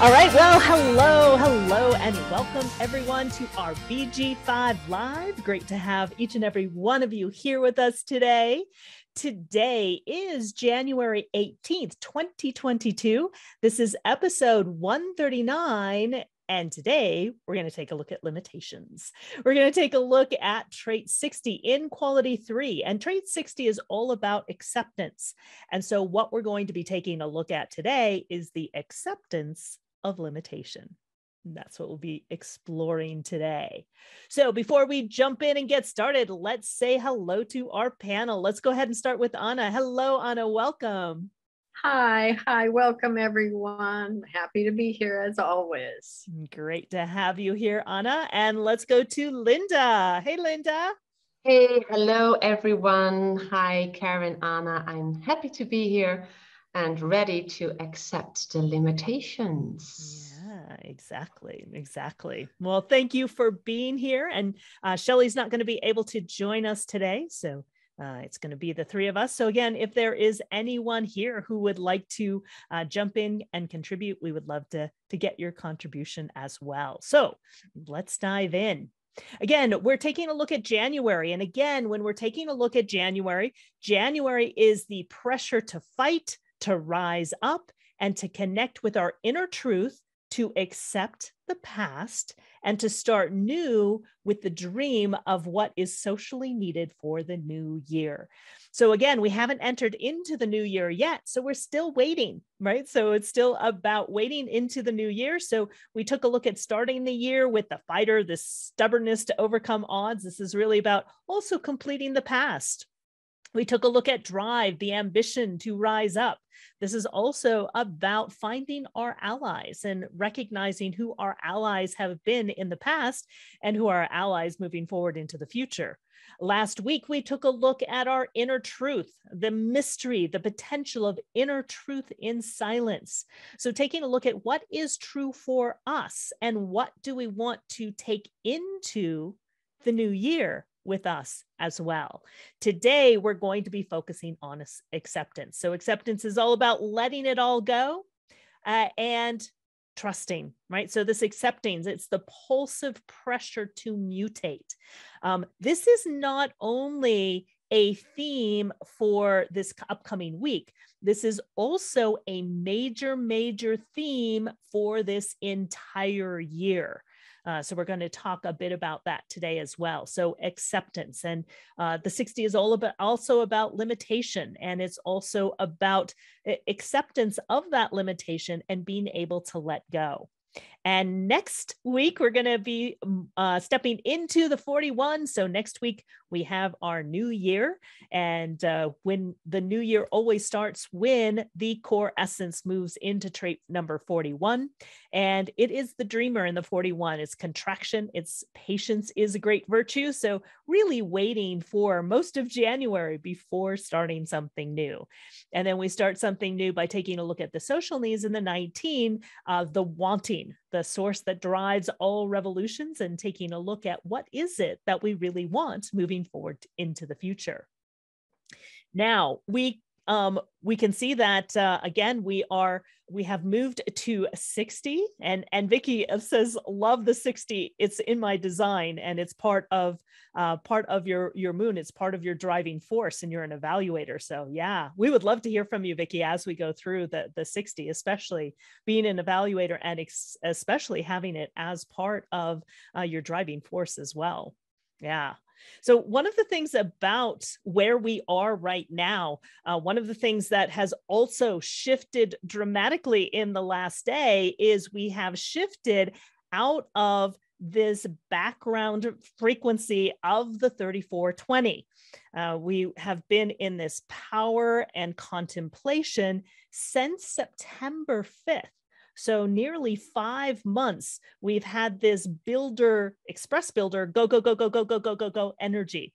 All right, well, hello, and welcome everyone to our BG5 Live. Great to have each and every one of you here with us today. Today is January 18th, 2022. This is episode 139. And today we're going to take a look at limitations. We're going to take a look at trait 60 in quality 3. And trait 60 is all about acceptance. And so what we're going to be taking a look at today is the acceptance of limitation. And that's what we'll be exploring today. So before we jump in and get started, let's say hello to our panel. Let's go ahead and start with Anna. Hello, Anna. Welcome. Hi, welcome everyone. Happy to be here as always. Great to have you here, Anna. And let's go to Linda. Hey, Linda. Hey, hello everyone. Hi, Karen, Anna. I'm happy to be here and ready to accept the limitations. Yeah, exactly. Well, thank you for being here. And Shelley's not going to be able to join us today, so it's going to be the three of us. So again, if there is anyone here who would like to jump in and contribute, we would love to get your contribution as well. So let's dive in. Again, we're taking a look at January. And again, when we're taking a look at January, January is the pressure to fight, to rise up, and to connect with our inner truth, to accept the past, and to start new with the dream of what is socially needed for the new year. So again, we haven't entered into the new year yet, so we're still waiting, right? So it's still about waiting into the new year. So we took a look at starting the year with the fighter, the stubbornness to overcome odds. This is really about also completing the past. We took a look at drive, the ambition to rise up. This is also about finding our allies and recognizing who our allies have been in the past and who are our allies moving forward into the future. Last week, we took a look at our inner truth, the mystery, the potential of inner truth in silence. So taking a look at what is true for us and what do we want to take into the new year with us as well. Today, we're going to be focusing on acceptance. So acceptance is all about letting it all go and trusting, right? So this accepting, it's the pulsive pressure to mutate. This is not only a theme for this upcoming week. This is also a major theme for this entire year. So we're going to talk a bit about that today as well. So acceptance, and the 60 is also about limitation, and it's also about acceptance of that limitation and being able to let go. And next week, we're going to be stepping into the 41. So next week, we have our new year. And when the new year always starts when the core essence moves into trait number 41. And it is the dreamer in the 41. It's contraction. It's patience is a great virtue. So really waiting for most of January before starting something new. And then we start something new by taking a look at the social needs in the 19, the wanting, the source that drives all revolutions, and taking a look at what is it that we really want moving forward into the future. Now, we can see that again, we have moved to 60, and Vicky says, love the 60. It's in my design, and it's part of your moon. It's part of your driving force, and you're an evaluator. So yeah, we would love to hear from you, Vicky, as we go through the 60, especially being an evaluator and especially having it as part of your driving force as well. Yeah. So one of the things about where we are right now, one of the things that has also shifted dramatically in the last day is we have shifted out of this background frequency of the 3420. We have been in this power and contemplation since September 5th. So nearly 5 months, we've had this express builder, go energy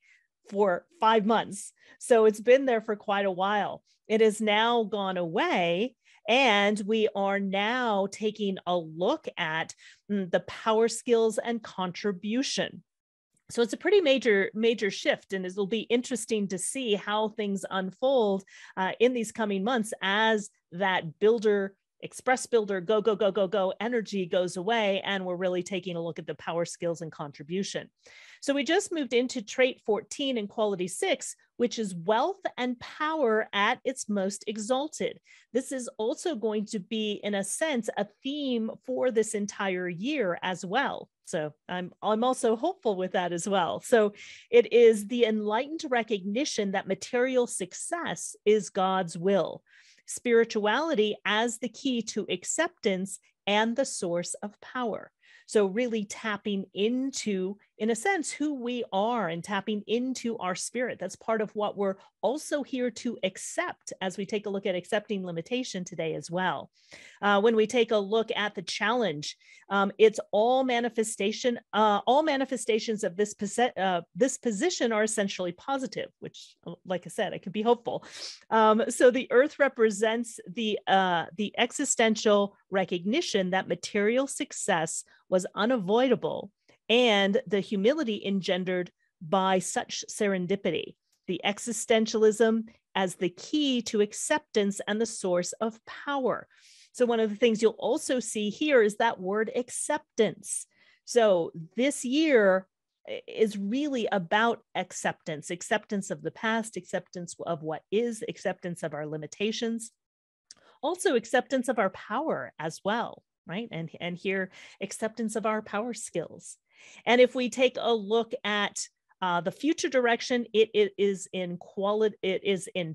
for 5 months. So it's been there for quite a while. It has now gone away, and we are now taking a look at the power skills and contribution. So it's a pretty major shift, and it'll be interesting to see how things unfold in these coming months as that builder express builder, go, go, go, go, go energy goes away, and we're really taking a look at the power, skills, and contribution. So we just moved into trait 14 in quality 6, which is wealth and power at its most exalted. This is also going to be, in a sense, a theme for this entire year as well. So I'm also hopeful with that as well. So it is the enlightened recognition that material success is God's will. Spirituality as the key to acceptance and the source of power. So really tapping into, in a sense, who we are and tapping into our spirit. That's part of what we're also here to accept as we take a look at accepting limitation today as well. When we take a look at the challenge, it's all manifestations of this position are essentially positive, which, like I said, I can be hopeful. So the earth represents the existential recognition that material success was unavoidable, and the humility engendered by such serendipity, the existentialism as the key to acceptance and the source of power. So one of the things you'll also see here is that word acceptance. So this year is really about acceptance of the past, acceptance of what is, acceptance of our limitations, also acceptance of our power as well. Right. And here, acceptance of our power skills. And if we take a look at the future direction, it is in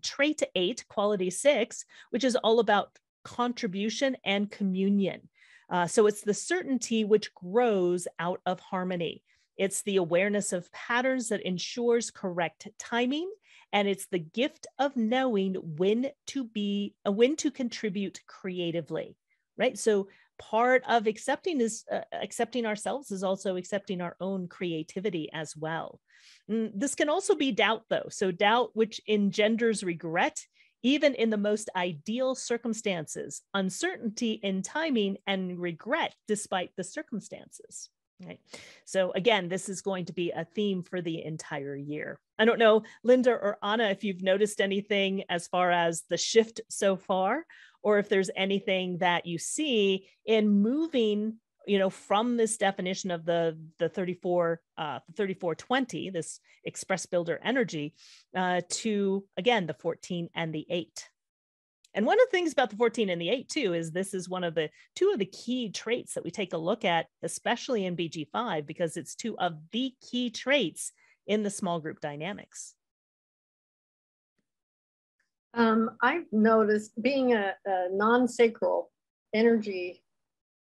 trait 8, quality 6, which is all about contribution and communion. So it's the certainty which grows out of harmony. It's the awareness of patterns that ensures correct timing. And it's the gift of knowing when to contribute creatively. Right. So part of accepting is accepting ourselves is also accepting our own creativity as well. This can also be doubt, though. So doubt, which engenders regret, even in the most ideal circumstances, uncertainty in timing, and regret despite the circumstances. Right. So again, this is going to be a theme for the entire year. I don't know, Linda or Anna, if you've noticed anything as far as the shift so far, or if there's anything that you see in moving, from this definition of the 3420, this express builder energy, to, again, the 14 and the 8. And one of the things about the 14 and the 8 too, is this is two of the key traits that we take a look at, especially in BG5, because it's two of the key traits in the small group dynamics. I've noticed, being a non-sacral energy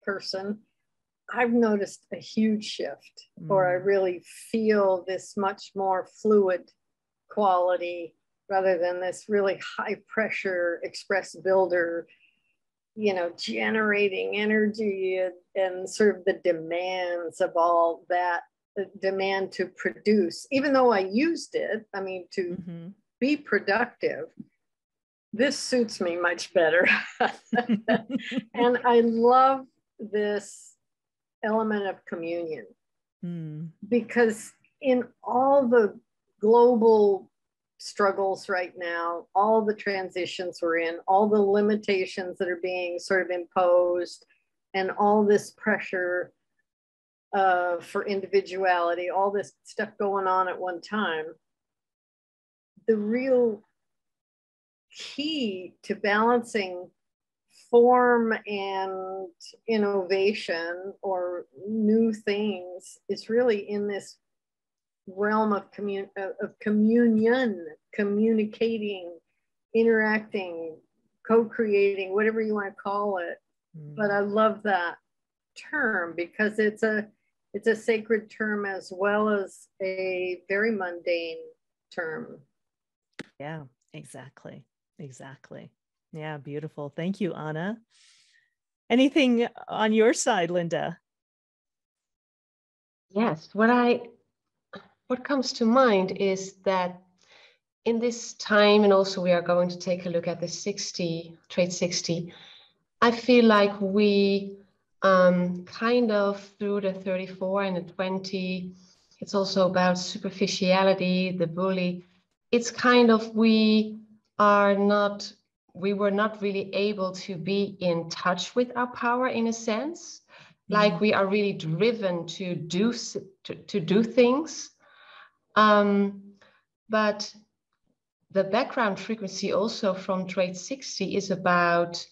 person, I've noticed a huge shift, or I really feel this much more fluid quality rather than this really high pressure express builder, generating energy and sort of the demands of all that, the demand to produce. Even though I used it, to be productive, this suits me much better. And I love this element of communion, because in all the global struggles right now, all the transitions we're in, all the limitations that are being sort of imposed, and all this pressure for individuality, all this stuff going on at one time, the real key to balancing form and innovation or new things is really in this realm of communion, communicating, interacting, co-creating, whatever you want to call it. But I love that term because it's a sacred term as well as a very mundane term. Yeah, exactly. Yeah, beautiful. Thank you, Anna. Anything on your side, Linda? Yes, what comes to mind is that in this time, and also we are going to take a look at the trait 60, I feel like we kind of through the 34 and the 20, it's also about superficiality, the bully. It's kind of, we are not we were not really able to be in touch with our power in a sense. Like we are really driven to do things. But the background frequency also from trait 60 is about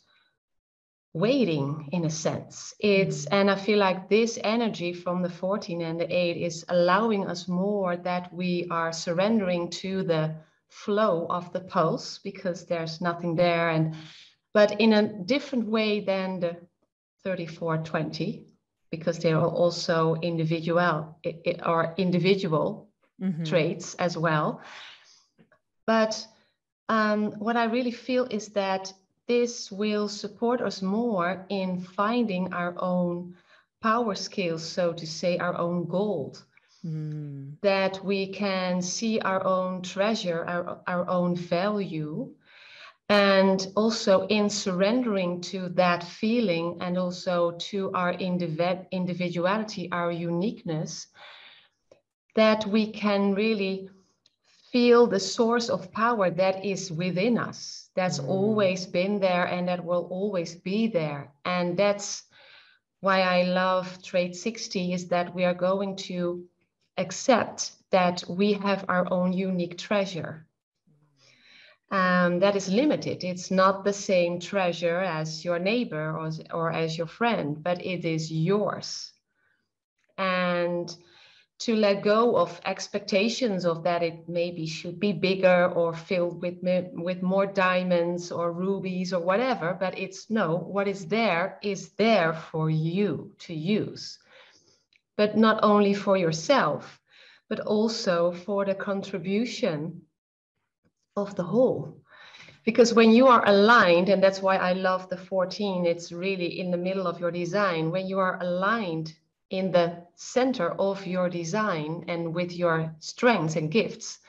waiting in a sense. And I feel like this energy from the 14 and the 8 is allowing us more that we are surrendering to the flow of the pulse, because there's nothing there, but in a different way than the 34-20, because they are also individual traits as well. But what I really feel is that this will support us more in finding our own power skills, so to say, our own gold. That we can see our own treasure, our own value, and also in surrendering to that feeling and also to our individuality, our uniqueness, that we can really feel the source of power that is within us, that's always been there and that will always be there. And that's why I love trait 60, is that we are going to accept that we have our own unique treasure. That is limited. It's not the same treasure as your neighbor or as your friend, but it is yours. And to let go of expectations of that it maybe should be bigger or filled with more diamonds or rubies or whatever, but it's no, what is there for you to use. But not only for yourself, but also for the contribution of the whole. Because when you are aligned, and that's why I love the 14, it's really in the middle of your design, when you are aligned in the center of your design and with your strengths and gifts,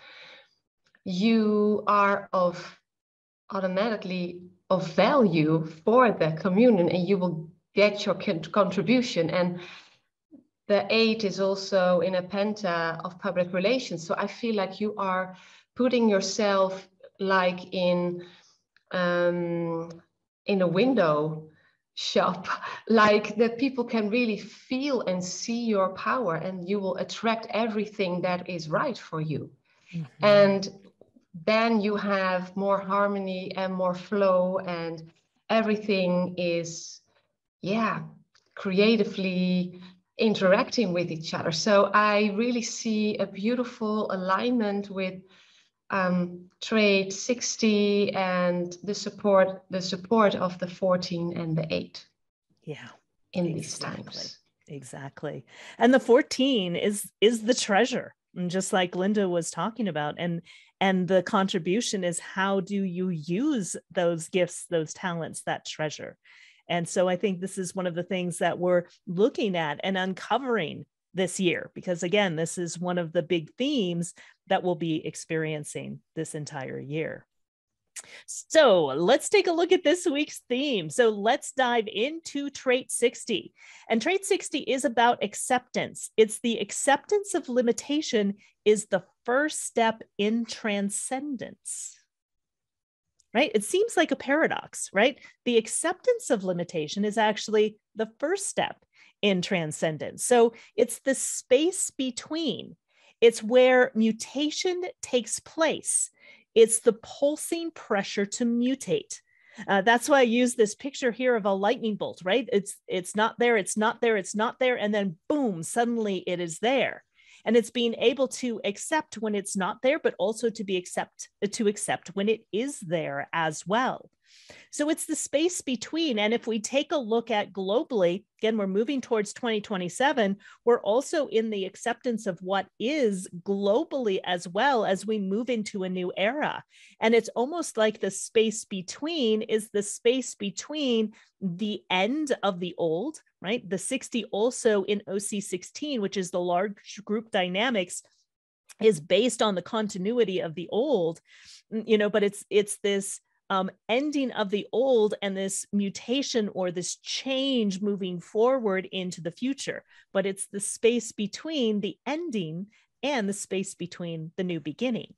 you are automatically of value for the communion, and you will get your contribution. And the 8 is also in a penta of public relations. So I feel like you are putting yourself like in a window shop, like that people can really feel and see your power, and you will attract everything that is right for you. And then you have more harmony and more flow, and everything is, creatively interacting with each other. So I really see a beautiful alignment with trait 60 and the support of the 14 and the 8. In these times. Exactly. And the 14 is the treasure, and just like Linda was talking about, and the contribution is, how do you use those gifts, those talents, that treasure? And so I think this is one of the things that we're looking at and uncovering this year, because again, this is one of the big themes that we'll be experiencing this entire year. So let's take a look at this week's theme. So let's dive into trait 60. And trait 60 is about acceptance. It's the acceptance of limitation is the first step in transcendence. Right? It seems like a paradox, right? The acceptance of limitation is actually the first step in transcendence. So it's the space between. It's where mutation takes place. It's the pulsing pressure to mutate. That's why I use this picture here of a lightning bolt, right? It's not there, it's not there, it's not there, and then boom, suddenly it is there. And it's being able to accept when it's not there, but also to accept when it is there as well. So it's the space between. And if we take a look at globally, again, we're moving towards 2027. We're also in the acceptance of what is globally as well as we move into a new era. And it's almost like the space between is the space between the end of the old, right? The 60 also in OC16, which is the large group dynamics, is based on the continuity of the old, but it's this ending of the old and this mutation or this change moving forward into the future. But it's the space between the ending and the space between the new beginning.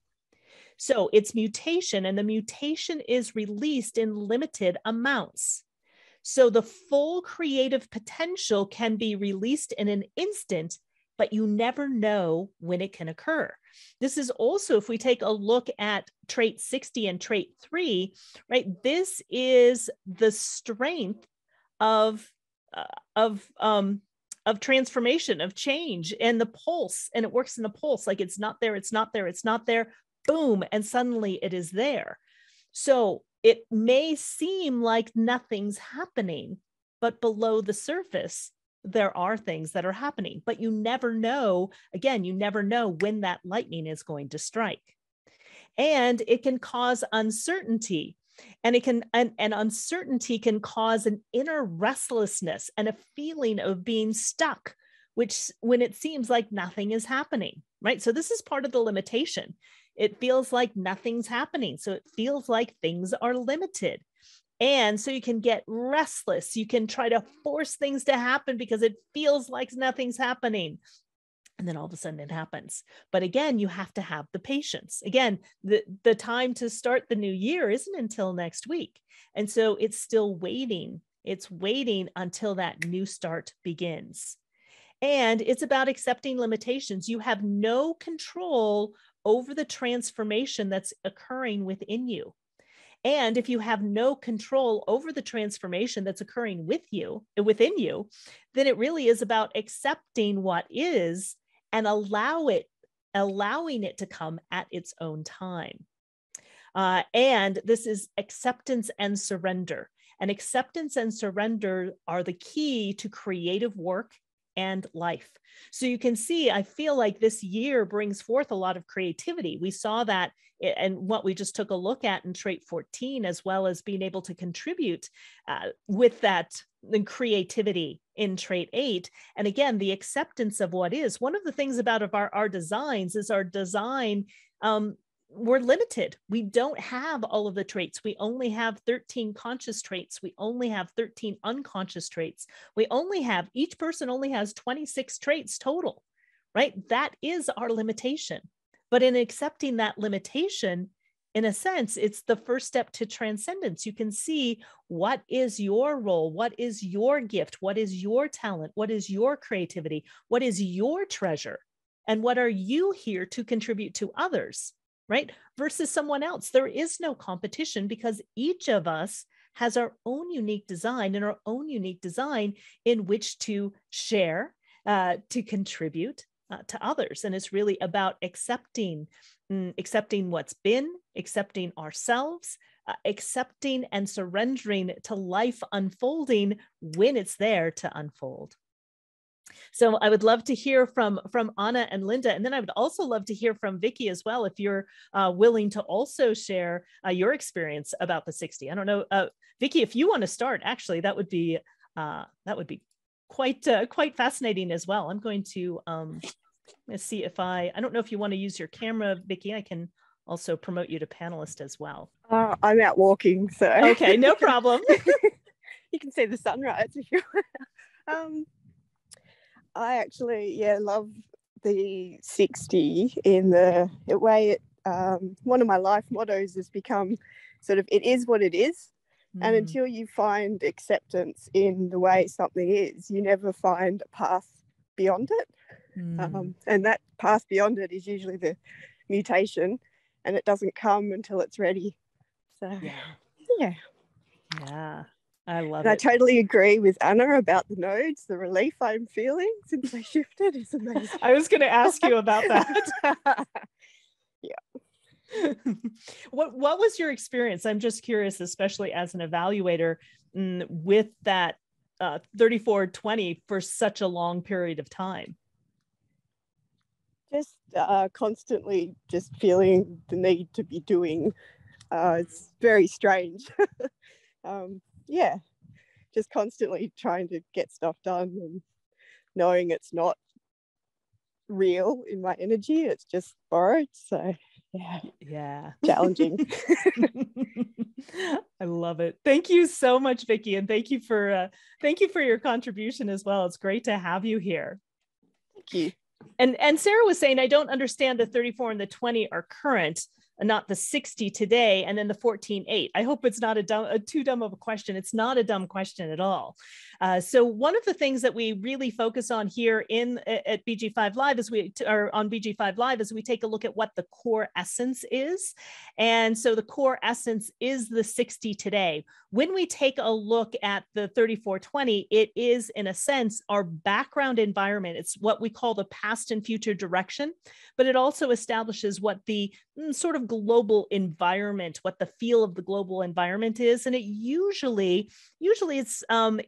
So it's mutation, and the mutation is released in limited amounts. So the full creative potential can be released in an instant, but you never know when it can occur. This is also, if we take a look at trait 60 and trait 3, right? This is the strength of transformation, of change, and the pulse, and it works in the pulse. Like it's not there, it's not there, it's not there, boom, and suddenly it is there. So it may seem like nothing's happening, but below the surface, there are things that are happening, but you never know. Again, you never know when that lightning is going to strike. And it can cause uncertainty. And it can, and uncertainty can cause an inner restlessness and a feeling of being stuck, which when it seems like nothing is happening, right? So this is part of the limitation. It feels like nothing's happening. So it feels like things are limited. And so you can get restless. You can try to force things to happen because it feels like nothing's happening. And then all of a sudden it happens. But again, you have to have the patience. Again, the time to start the new year isn't until next week. And so it's still waiting. It's waiting until that new start begins. And it's about accepting limitations. You have no control over the transformation that's occurring within you. And if you have no control over the transformation that's occurring within you, then it really is about accepting what is and allowing it to come at its own time. And this is acceptance and surrender. And acceptance and surrender are the key to creative work and life. So you can see, I feel like this year brings forth a lot of creativity. We saw that and what we just took a look at in trait 14, as well as being able to contribute with that creativity in trait 8. And again, the acceptance of what is. One of the things about our designs is our design, we're limited. We don't have all of the traits. We only have 13 conscious traits. We only have 13 unconscious traits. Each person only has 26 traits total, right? That is our limitation. But in accepting that limitation, in a sense, it's the first step to transcendence. You can see what is your role, what is your gift, what is your talent, what is your creativity, what is your treasure, and what are you here to contribute to others, right? Versus someone else. There is no competition because each of us has our own unique design and our own unique design in which to share, to contribute to others. And it's really about accepting what's been, accepting ourselves, accepting and surrendering to life unfolding when it's there to unfold. So I would love to hear from Anna and Linda, and then I would also love to hear from Vicky as well, if you're willing to also share your experience about the 60. I don't know, Vicky, if you want to start, actually, that would be quite fascinating as well. I'm going to let's see if I don't know if you want to use your camera, Vicky. I can also promote you to panelist as well. I'm out walking, so okay, no problem. You can see the sunrise if you want. I actually, love the 60 in the way it, one of my life mottos has become sort of, it is what it is. And until you find acceptance in the way something is, you never find a path beyond it. And that path beyond it is usually the mutation, and it doesn't come until it's ready. So, yeah. I love it. I totally agree with Anna about the nodes. The relief I'm feeling since they shifted is amazing. I was going to ask you about that. Yeah. What was your experience? I'm just curious, especially as an evaluator, with that 3420 for such a long period of time. Just constantly just feeling the need to be doing. It's very strange. Just constantly trying to get stuff done and knowing it's not real in my energy, it's just borrowed. So challenging. I love it. Thank you so much, Vicky, and thank you for your contribution as well. It's great to have you here. Thank you. And Sarah was saying, I don't understand the 34 and the 20 are current. not the 60 today, and then the 14.8. I hope it's not too dumb of a question. It's not a dumb question at all. So one of the things that we really focus on here at BG5 Live on BG5 Live is we take a look at what the core essence is. And so the core essence is the 60 today. When we take a look at the 3420, it is, in a sense, our background environment. It's what we call the past and future direction, but it also establishes what the sort of global environment, what the feel of the global environment is. And it usually it's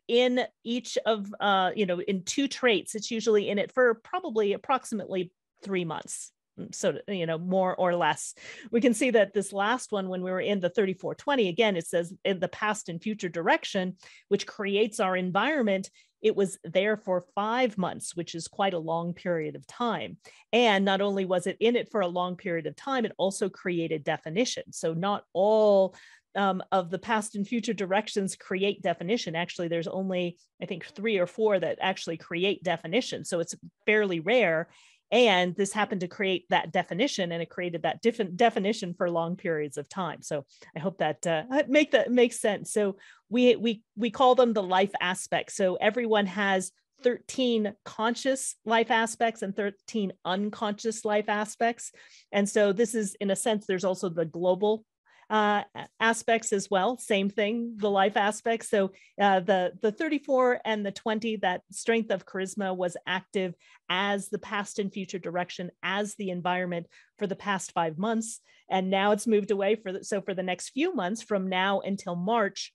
in each of, in two traits. It's usually in it for probably approximately 3 months. So, more or less. We can see that this last one, when we were in the 3420, again, it says in the past and future direction, which creates our environment. It was there for 5 months, which is quite a long period of time. And not only was it in it for a long period of time, it also created definition. So not all of the past and future directions create definition. Actually, there's only, I think, 3 or 4 that actually create definition. So it's fairly rare. And this happened to create that definition, and it created that different definition for long periods of time. So I hope that makes sense. So we call them the life aspects. So everyone has 13 conscious life aspects and 13 unconscious life aspects. And so this is, in a sense, there's also the global aspects as well. Same thing, the life aspects. So the 34 and the 20, that strength of charisma was active as the past and future direction, as the environment for the past 5 months. And now it's moved away so for the next few months, from now until March,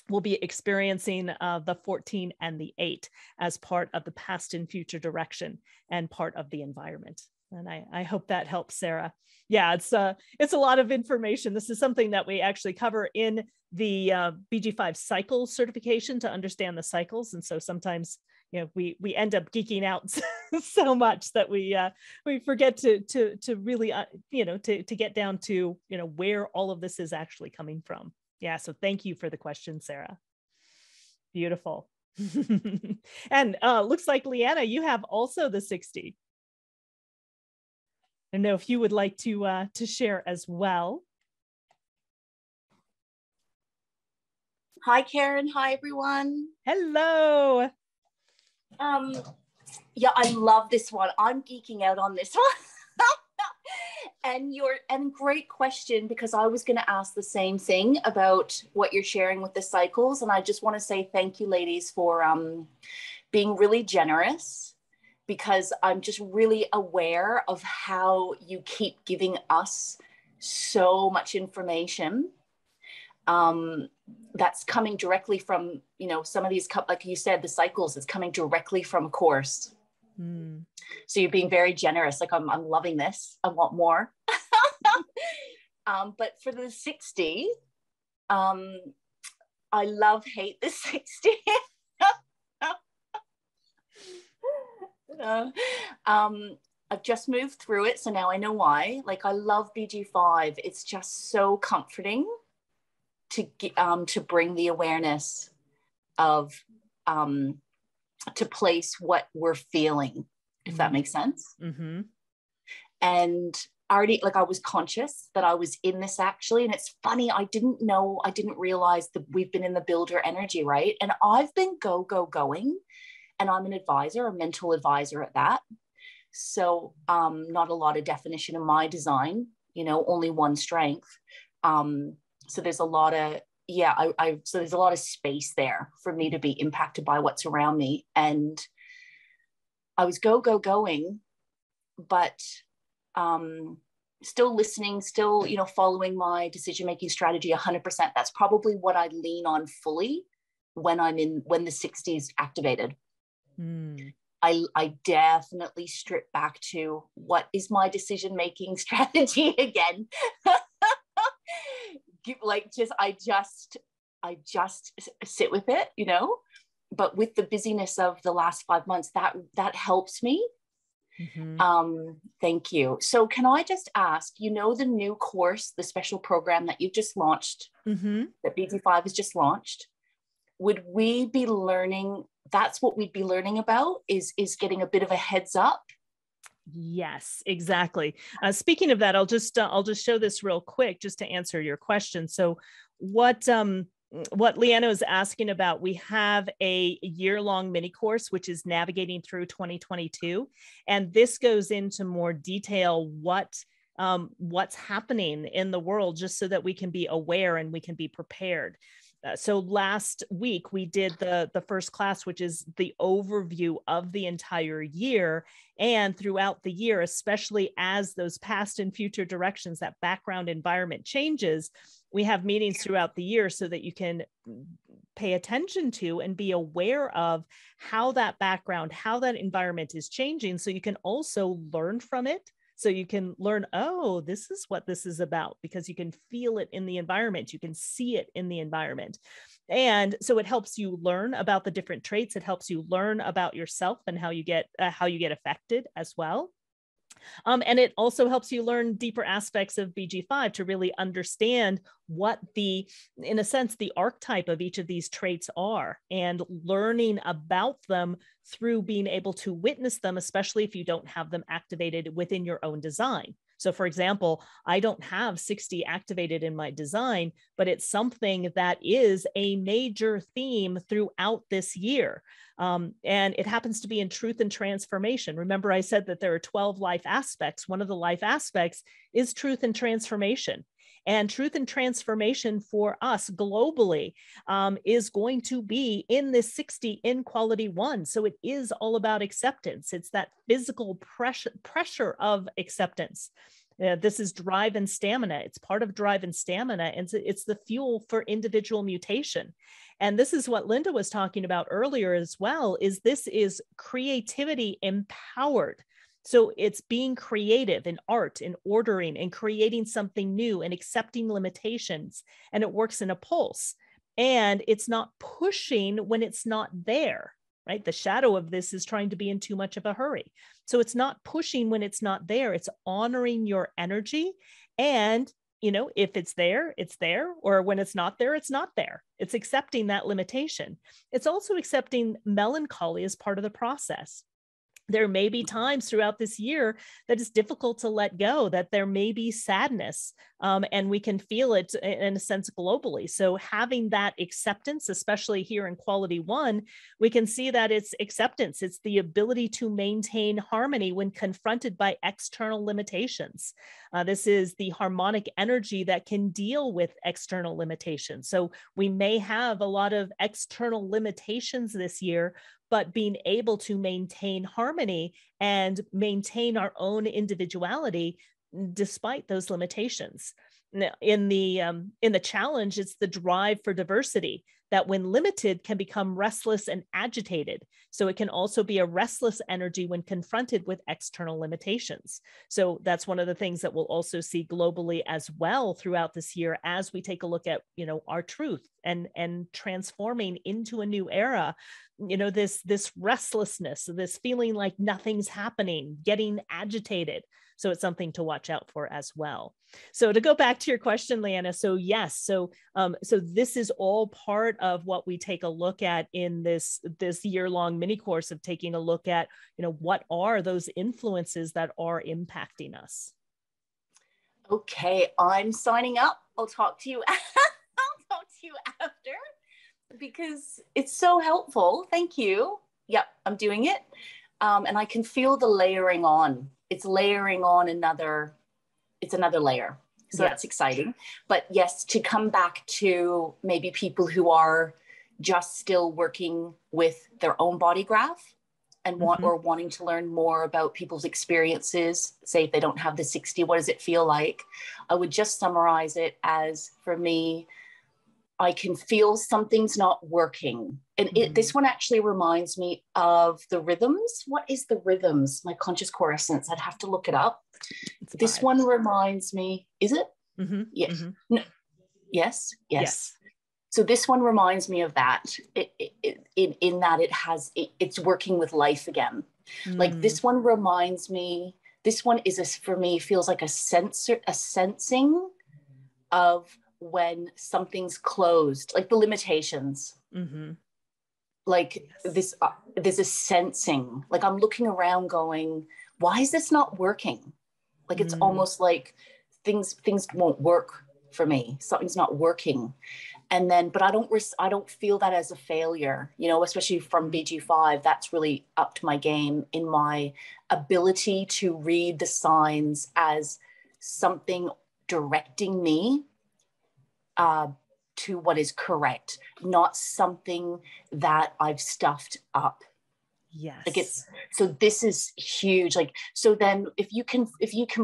we'll be experiencing the 14 and the 8 as part of the past and future direction and part of the environment. And I hope that helps, Sarah. Yeah, it's a lot of information. This is something that we actually cover in the BG5 cycle certification to understand the cycles. And so sometimes, we end up geeking out so much that we forget to really, to get down to, where all of this is actually coming from. Yeah, so thank you for the question, Sarah. Beautiful. And looks like, Leanna, you have also the 60. I don't know if you would like to share as well. Hi, Karen. Hi, everyone. Hello. Yeah, I love this one. I'm geeking out on this one. And great question, because I was going to ask the same thing about what you're sharing with the cycles. And I just want to say thank you, ladies, for being really generous, because I'm just really aware of how you keep giving us so much information that's coming directly from, some of these, like you said, the cycles, it's coming directly from a course. Mm. So you're being very generous. Like, I'm loving this. I want more. But for the 60, I hate the 60. I've just moved through it, so now I know why. Like, I love BG5. It's just so comforting to bring the awareness of to place what we're feeling, if that makes sense. Mm-hmm. And already, like, I was conscious that I was in this actually, and it's funny, I didn't realize that we've been in the builder energy, right? And I've been going, and I'm an advisor, a mental advisor at that. So not a lot of definition in my design, only one strength. So there's a lot of, so there's a lot of space there for me to be impacted by what's around me. And I was going, but still listening, still, following my decision-making strategy 100%. That's probably what I lean on fully when the 60 is activated. Mm. I definitely strip back to what is my decision-making strategy again. I just sit with it, but with the busyness of the last 5 months, that helps me. Mm-hmm. Thank you. So can I just ask, the new course, the special program that you've just launched, mm-hmm. that BG5 has just launched, would we be learning, that's what we'd be learning about, is getting a bit of a heads up Yes, exactly. Speaking of that, I'll just show this real quick just to answer your question. So what Leanna was asking about, we have a year-long mini course, which is navigating through 2022. And this goes into more detail what's happening in the world, just so that we can be aware and we can be prepared. So last week we did the first class, which is the overview of the entire year, and throughout the year, especially as those past and future directions, that background environment changes, we have meetings throughout the year so that you can pay attention to and be aware of how that background, how that environment is changing, so you can also learn from it. So you can learn, oh, this is what this is about, because you can feel it in the environment. You can see it in the environment. And so it helps you learn about the different traits. It helps you learn about yourself and how you get affected as well. And it also helps you learn deeper aspects of BG5 to really understand what in a sense, the archetype of each of these traits are, and learning about them through being able to witness them, especially if you don't have them activated within your own design. So for example, I don't have 60 activated in my design, but it's something that is a major theme throughout this year. And it happens to be in truth and transformation. Remember, I said that there are 12 life aspects. One of the life aspects is truth and transformation. And truth and transformation for us globally is going to be in this 60 in quality 1. So it is all about acceptance. It's that physical pressure of acceptance. This is drive and stamina. It's part of drive and stamina. And it's the fuel for individual mutation. And this is what Linda was talking about earlier as well, is this is creativity empowered. So it's being creative in art, in ordering, and creating something new, and accepting limitations. And it works in a pulse. And it's not pushing when it's not there, right? The shadow of this is trying to be in too much of a hurry. So it's not pushing when it's not there. It's honoring your energy. And, if it's there, it's there. Or when it's not there, it's not there. It's accepting that limitation. It's also accepting melancholy as part of the process. There may be times throughout this year that it's difficult to let go, that there may be sadness, and we can feel it in a sense globally. So having that acceptance, especially here in quality 1, we can see that it's acceptance. It's the ability to maintain harmony when confronted by external limitations. This is the harmonic energy that can deal with external limitations. So we may have a lot of external limitations this year, but being able to maintain harmony and maintain our own individuality despite those limitations. Now, in the challenge, it's the drive for diversity that, when limited, can become restless and agitated. So it can also be a restless energy when confronted with external limitations. So that's one of the things that we'll also see globally as well throughout this year, as we take a look at, our truth and transforming into a new era. This restlessness, this feeling like nothing's happening, getting agitated. So it's something to watch out for as well. So to go back to your question, Leanna, so yes, so this is all part of what we take a look at in this year-long mini course, of taking a look at, what are those influences that are impacting us. Okay, I'm signing up. I'll talk to you. I'll talk to you after, because it's so helpful. Thank you. Yep, I'm doing it. And I can feel the layering on. It's layering on another layer. So that's exciting. But yes, to come back to maybe people who are just still working with their own body graph and wanting to learn more about people's experiences, say if they don't have the 60, what does it feel like? I would just summarize it as, for me, I can feel something's not working. And this one actually reminds me of the rhythms. What is the rhythms? My conscious core essence. I'd have to look it up. This one reminds me, is it? Yes. No. Yes. So this one reminds me of that, in that it's working with life again. Like this one reminds me, this one is, for me, feels like a sensing of when something's closed, like the limitations. Like this, there's a sensing, like I'm looking around going, why is this not working? Like it's almost like things won't work for me. Something's not working. And then, but I don't feel that as a failure, you know, especially from BG5. That's really upped my game in my ability to read the signs as something directing me to what is correct, not something that I've stuffed up. Yes. Like so this is huge. Like, so then if you can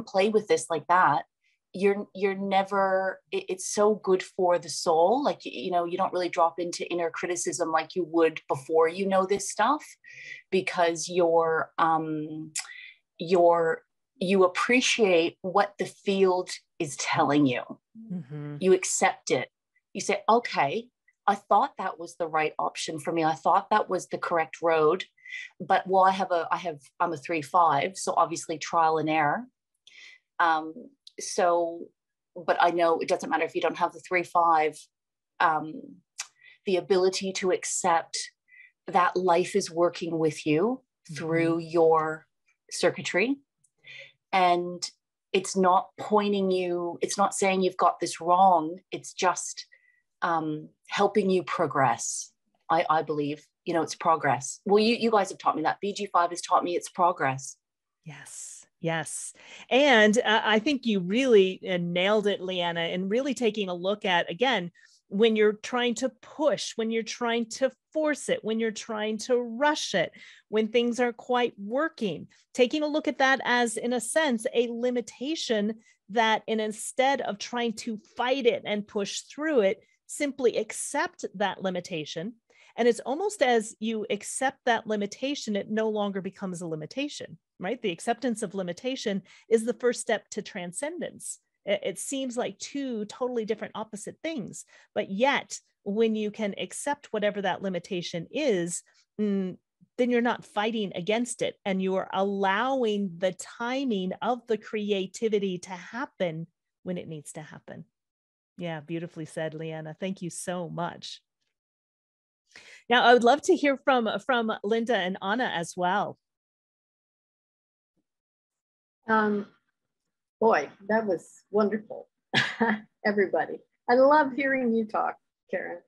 play with this like that, you're never, it's so good for the soul. Like, you know, you don't really drop into inner criticism like you would before you know this stuff, because you appreciate what the field is telling you. You accept it. You say, okay, I thought that was the right option for me. I thought that was the correct road. But well, I'm a 3/5, so obviously trial and error. So, but I know it doesn't matter if you don't have the 3/5, the ability to accept that life is working with you through your circuitry. And it's not pointing you, it's not saying you've got this wrong. It's just helping you progress. I believe, you know, it's progress. Well, you guys have taught me that. BG5 has taught me it's progress. Yes. Yes. And I think you really nailed it, Leanna, and really taking a look at, again, when you're trying to push, when you're trying to force it, when you're trying to rush it, when things aren't quite working, taking a look at that as, in a sense, a limitation, that instead of trying to fight it and push through it, simply accept that limitation. And it's almost as you accept that limitation, it no longer becomes a limitation, right? The acceptance of limitation is the first step to transcendence. It seems like two totally different opposite things, but yet when you can accept whatever that limitation is, then you're not fighting against it, and you are allowing the timing of the creativity to happen when it needs to happen. Yeah, beautifully said, Leanna. Thank you so much. Now, I would love to hear from Linda and Anna as well. Boy, that was wonderful. Everybody. I love hearing you talk, Karen,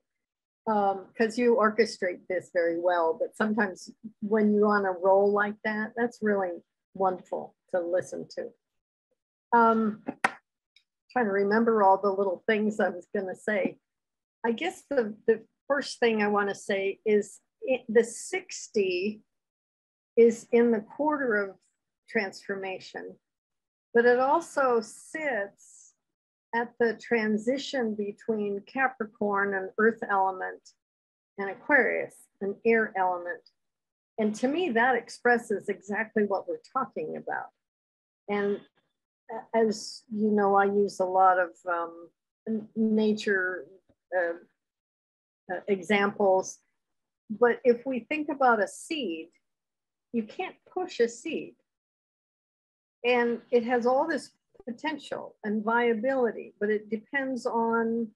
because you orchestrate this very well. But sometimes when you're on a roll like that, that's really wonderful to listen to. Trying to remember all the little things I was going to say. I guess the first thing I want to say is the 60 is in the quarter of transformation, but it also sits at the transition between Capricorn, an earth element, and Aquarius, an air element. And to me, that expresses exactly what we're talking about. And as you know, I use a lot of nature examples. But if we think about a seed, you can't push a seed. And it has all this potential and viability, but it depends on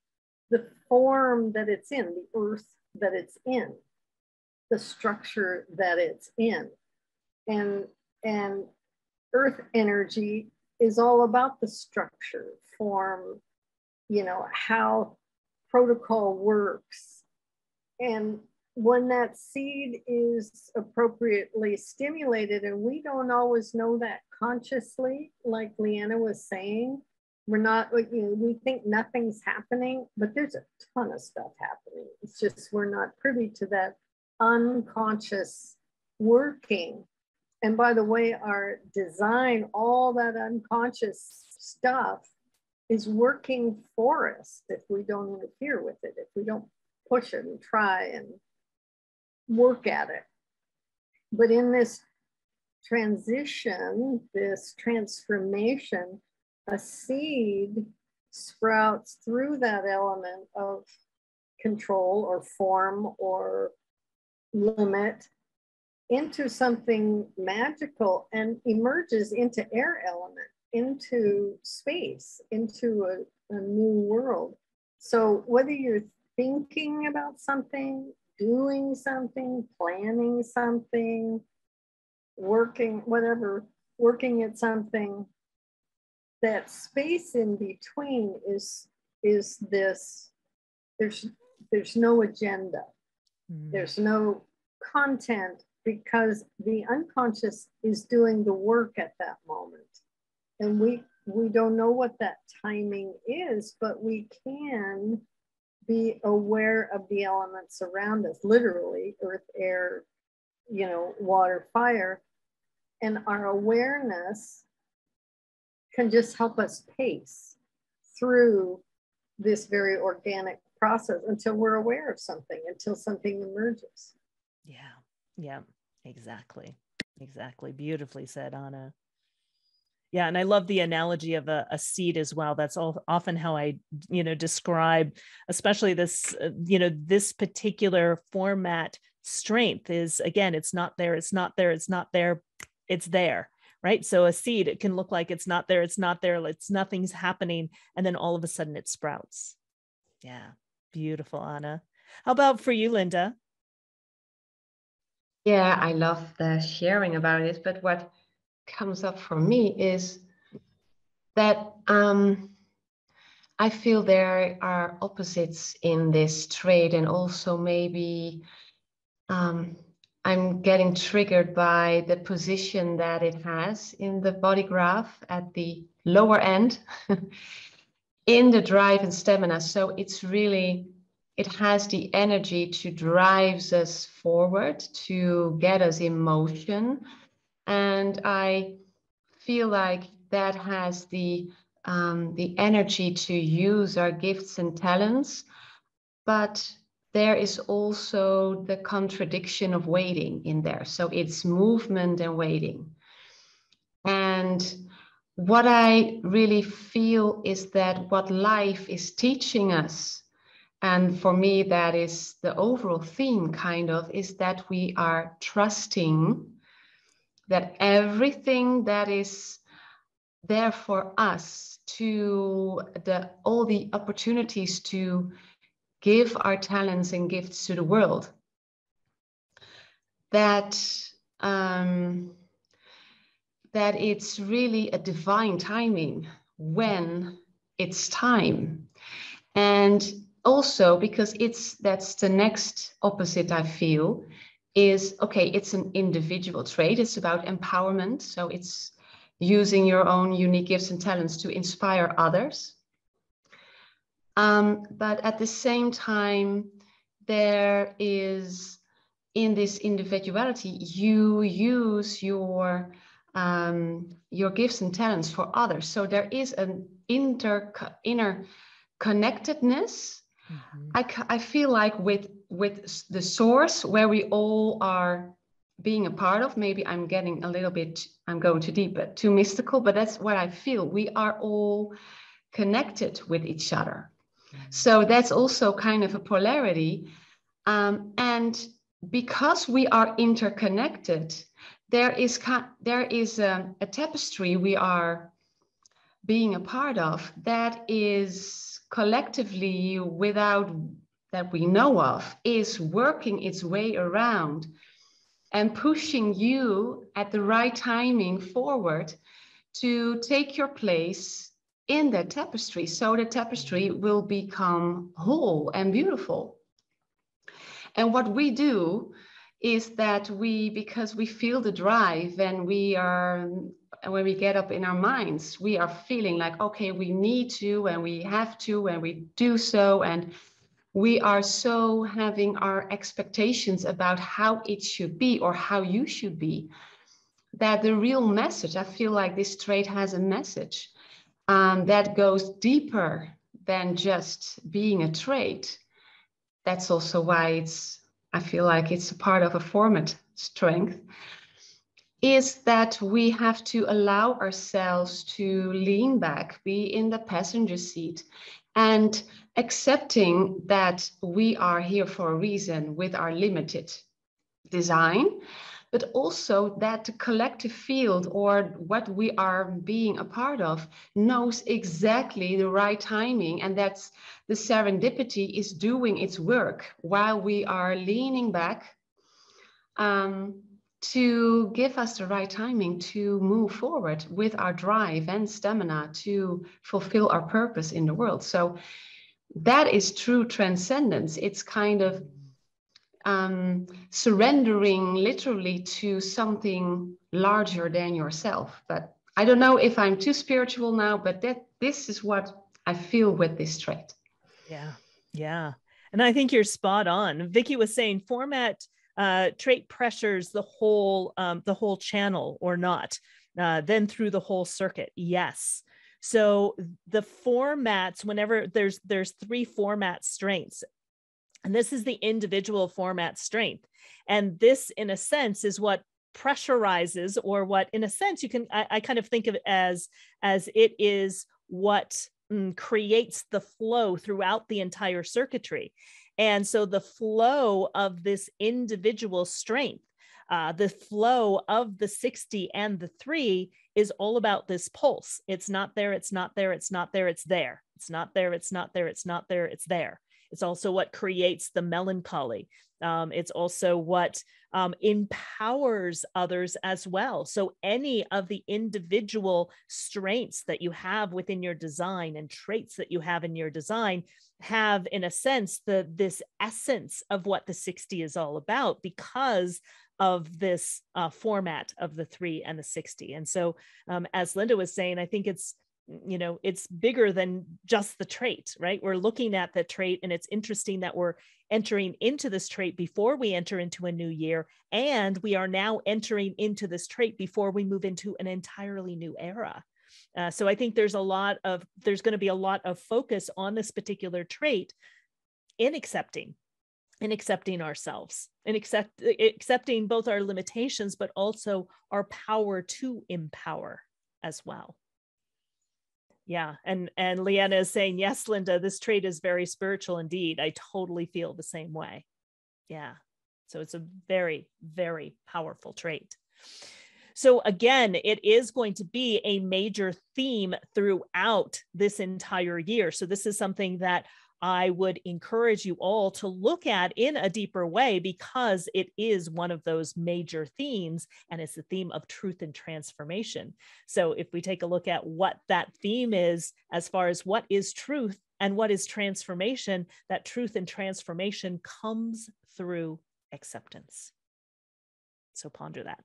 the form that it's in, the earth that it's in, the structure that it's in. And earth energy is all about the structure, form, you know, how protocol works. And when that seed is appropriately stimulated, and we don't always know that consciously, like Leanna was saying, we're not, you know, we think nothing's happening, but there's a ton of stuff happening. It's just we're not privy to that unconscious working. And by the way, our design, all that unconscious stuff is working for us if we don't interfere with it, if we don't push it and try and work at it. But in this transition, this transformation, a seed sprouts through that element of control or form or limit into something magical and emerges into air element, into space, into a new world. So whether you're thinking about something, doing something, planning something, working, whatever, working at something. That space in between is this, there's no agenda. There's no content, because the unconscious is doing the work at that moment. And we don't know what that timing is, but we can be aware of the elements around us, literally earth, air, water, fire. And our awareness can just help us pace through this very organic process until we're aware of something, until something emerges. Yeah, exactly. Beautifully said, Anna. Yeah, and I love the analogy of a seed as well. That's often how I, describe, especially this, this particular format strength is, again, it's not there, it's there, right? So a seed, it can look like it's not there, it's nothing's happening, and then all of a sudden it sprouts. Yeah, beautiful, Anna. How about for you, Linda? Yeah, I love the sharing about it, but what comes up for me is that I feel there are opposites in this trait, and also maybe I'm getting triggered by the position that it has in the body graph at the lower end in the drive and stamina. So it's really, it has the energy to drive us forward, to get us in motion. And I feel like that has the energy to use our gifts and talents, but there is also the contradiction of waiting in there. So it's movement and waiting. And what I really feel is that what life is teaching us, and for me, that is the overall theme kind of, is that we are trusting that everything that is there for us, to all the opportunities to give our talents and gifts to the world, that it's really a divine timing when it's time. And also because that's the next opposite I feel is, okay, it's an individual trait. It's about empowerment. So it's using your own unique gifts and talents to inspire others. But at the same time, there is, in this individuality, you use your gifts and talents for others. So there is an inner connectedness. I feel like with the source, where we all are being a part of. Maybe I'm going too deep, but too mystical, but that's what I feel. We are all connected with each other. So that's also kind of a polarity. And because we are interconnected, there is a tapestry we are being a part of that is collectively, without that we know of, is working its way around and pushing you at the right timing forward to take your place in that tapestry, so the tapestry will become whole and beautiful. And what we do is that because we feel the drive, and when we get up in our minds, we are feeling like, okay, we need to, and we have to, and we do so, and we are so having our expectations about how it should be or how you should be, that the real message, I feel like this trait has a message that goes deeper than just being a trait. That's also why I feel like it's a part of a format strength, is that we have to allow ourselves to lean back, be in the passenger seat, and accepting that we are here for a reason with our limited design, but also that the collective field or what we are being a part of knows exactly the right timing, and that's the serendipity is doing its work while we are leaning back to give us the right timing to move forward with our drive and stamina to fulfill our purpose in the world. So that is true transcendence. It's kind of surrendering literally to something larger than yourself. But I don't know if I'm too spiritual now, but this is what I feel with this trait. Yeah, yeah. And I think you're spot on. Vicky was saying format trait pressures the whole channel or not, then through the whole circuit. Yes. So the formats, whenever there's 3 format strengths, and this is the individual format strength. And this, in a sense, is what pressurizes, or what, in a sense, I kind of think of it as it is what creates the flow throughout the entire circuitry. And so the flow of this individual strength, the flow of the 60 and the 3 is all about this pulse. It's not there, it's not there, it's not there, it's there. It's not there, it's not there, it's not there, it's there. It's also what creates the melancholy. It's also what empowers others as well. So any of the individual strengths that you have within your design and traits that you have in your design have, in a sense, this essence of what the 60 is all about, because of this format of the 3 and the 60. And so as Linda was saying, I think it's bigger than just the trait, right? We're looking at the trait, and it's interesting that we're entering into this trait before we enter into a new year. And we are now entering into this trait before we move into an entirely new era. So I think there's going to be a lot of focus on this particular trait in accepting ourselves, and accepting both our limitations, but also our power to empower as well. Yeah. And Leanna is saying, yes, Linda, this trait is very spiritual indeed. I totally feel the same way. Yeah. So it's a very, very powerful trait. So again, it is going to be a major theme throughout this entire year. So this is something that I would encourage you all to look at in a deeper way, because it is one of those major themes, and it's the theme of truth and transformation. So if we take a look at what that theme is, as far as what is truth and what is transformation, that truth and transformation comes through acceptance. So ponder that.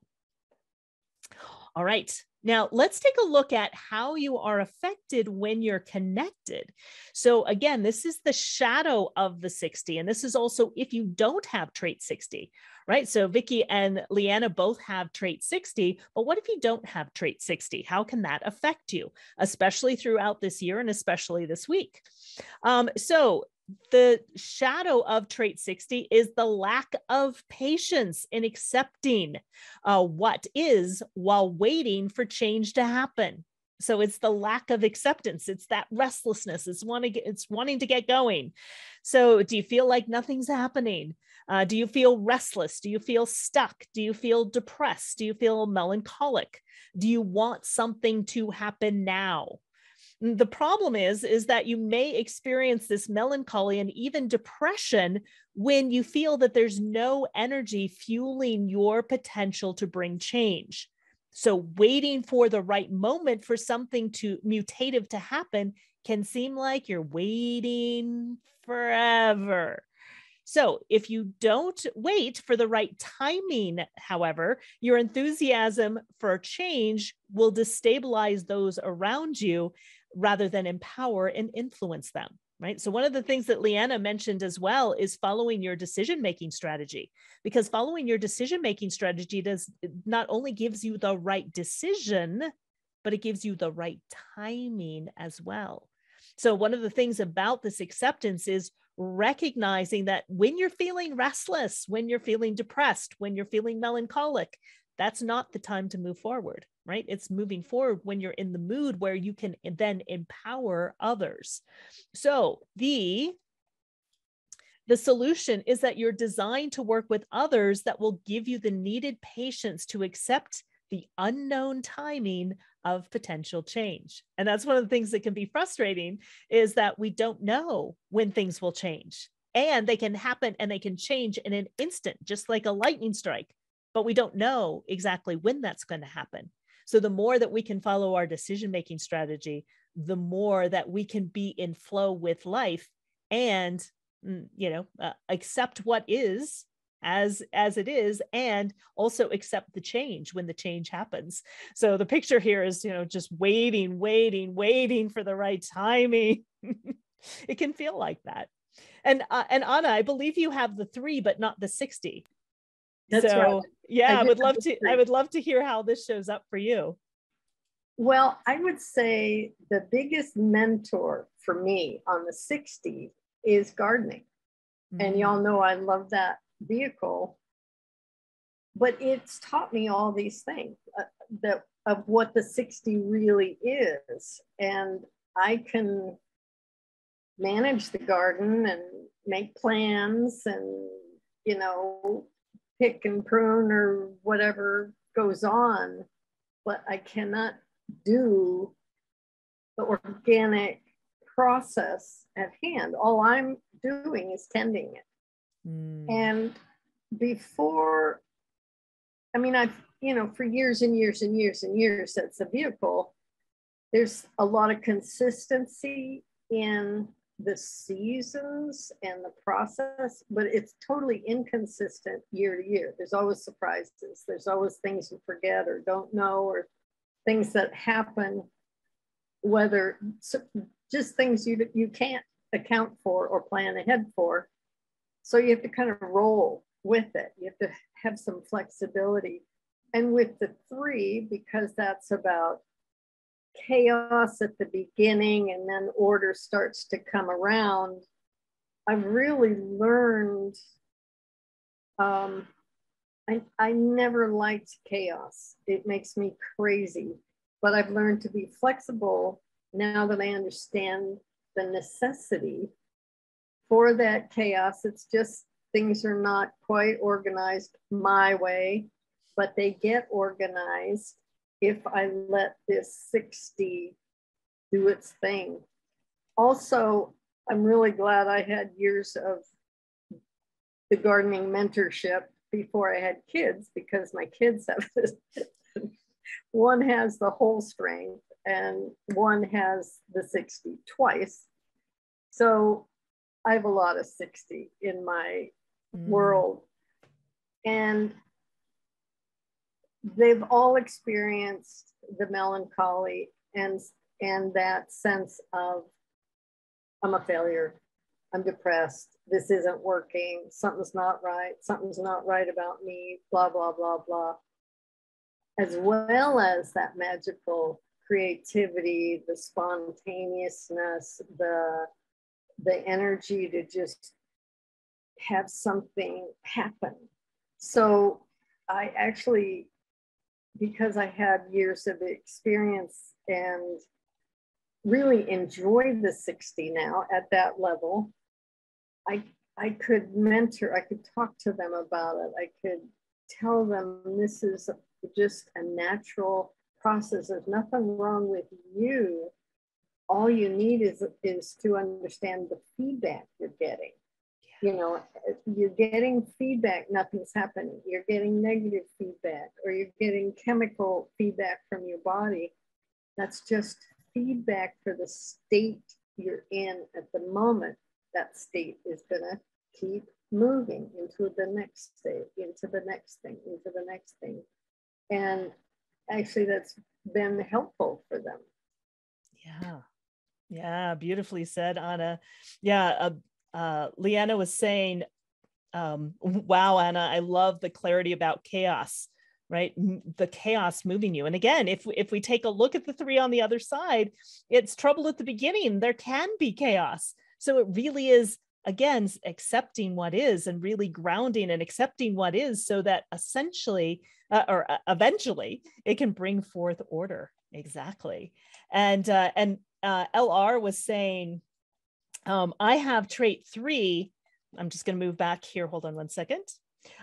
All right. Now let's take a look at how you are affected when you're connected. So again, this is the shadow of the 60. And this is also if you don't have trait 60, right? So Vicky and Leanna both have trait 60, but what if you don't have trait 60? How can that affect you, especially throughout this year and especially this week? So the shadow of trait 60 is the lack of patience in accepting what is while waiting for change to happen. So it's the lack of acceptance. It's that restlessness. It's wanting to get going. So do you feel like nothing's happening? Do you feel restless? Do you feel stuck? Do you feel depressed? Do you feel melancholic? Do you want something to happen now? The problem is that you may experience this melancholy and even depression when you feel that there's no energy fueling your potential to bring change. So waiting for the right moment for something mutative to happen can seem like you're waiting forever. So if you don't wait for the right timing, however, your enthusiasm for change will destabilize those around you rather than empower and influence them, right? So one of the things that Leanna mentioned as well is following your decision-making strategy, because following your decision-making strategy not only gives you the right decision, but it gives you the right timing as well. So one of the things about this acceptance is recognizing that when you're feeling restless, when you're feeling depressed, when you're feeling melancholic, that's not the time to move forward, right? It's moving forward when you're in the mood where you can then empower others. So the The solution is that you're designed to work with others that will give you the needed patience to accept the unknown timing of potential change. And that's one of the things that can be frustrating, is that we don't know when things will change, and they can happen and they can change in an instant, just like a lightning strike, but we don't know exactly when that's going to happen. So the more that we can follow our decision-making strategy, the more that we can be in flow with life and, accept what is as it is, and also accept the change when the change happens. So the picture here is, just waiting for the right timing. It can feel like that. And Anna, I believe you have the 3, but not the 60. That's so right. yeah, I would love to hear how this shows up for you. Well, I would say the biggest mentor for me on the 60 is gardening. And y'all know I love that vehicle, but it's taught me all these things of what the 60 really is. And I can manage the garden and make plans and, pick and prune or whatever goes on, but I cannot do the organic process at hand. All I'm doing is tending it. And before, I've, for years and years and years and years, that's a vehicle. There's a lot of consistency in the seasons and the process, but it's totally inconsistent year to year. There's always surprises. There's always things you forget or don't know, or things that happen, whether just things you can't account for or plan ahead for. So you have to kind of roll with it. You have to have some flexibility. And with the 3, because that's about chaos at the beginning and then order starts to come around, I've really learned, I never liked chaos. It makes me crazy, but I've learned to be flexible now that I understand the necessity for that chaos. It's just things are not quite organized my way, but they get organized if I let this 60 do its thing. Also, I'm really glad I had years of the gardening mentorship before I had kids, because my kids have this. One has the whole strength and one has the 60 twice. So I have a lot of 60 in my world. And they've all experienced the melancholy and that sense of, I'm a failure, I'm depressed, this isn't working, something's not right about me, blah, blah, blah, blah. As well as that magical creativity, the spontaneousness, the energy to just have something happen. So I actually, because I had years of experience and really enjoy the 60 now at that level, I could mentor, I could talk to them about it. I could tell them this is just a natural process. There's nothing wrong with you. All you need is to understand the feedback you're getting. You're getting feedback, nothing's happening. You're getting negative feedback, or you're getting chemical feedback from your body. That's just feedback for the state you're in at the moment. That state is gonna keep moving into the next state, into the next thing, into the next thing. And actually that's been helpful for them. Yeah, beautifully said, Anna. Yeah, Leanna was saying, wow, Anna, I love the clarity about chaos, right? The chaos moving you. And again, if we take a look at the 3 on the other side, it's trouble at the beginning. There can be chaos. So it really is, again, accepting what is and really grounding and accepting what is, so that essentially, or eventually, it can bring forth order. Exactly. And LR was saying, I have trait 3, I'm just going to move back here. Hold on one second.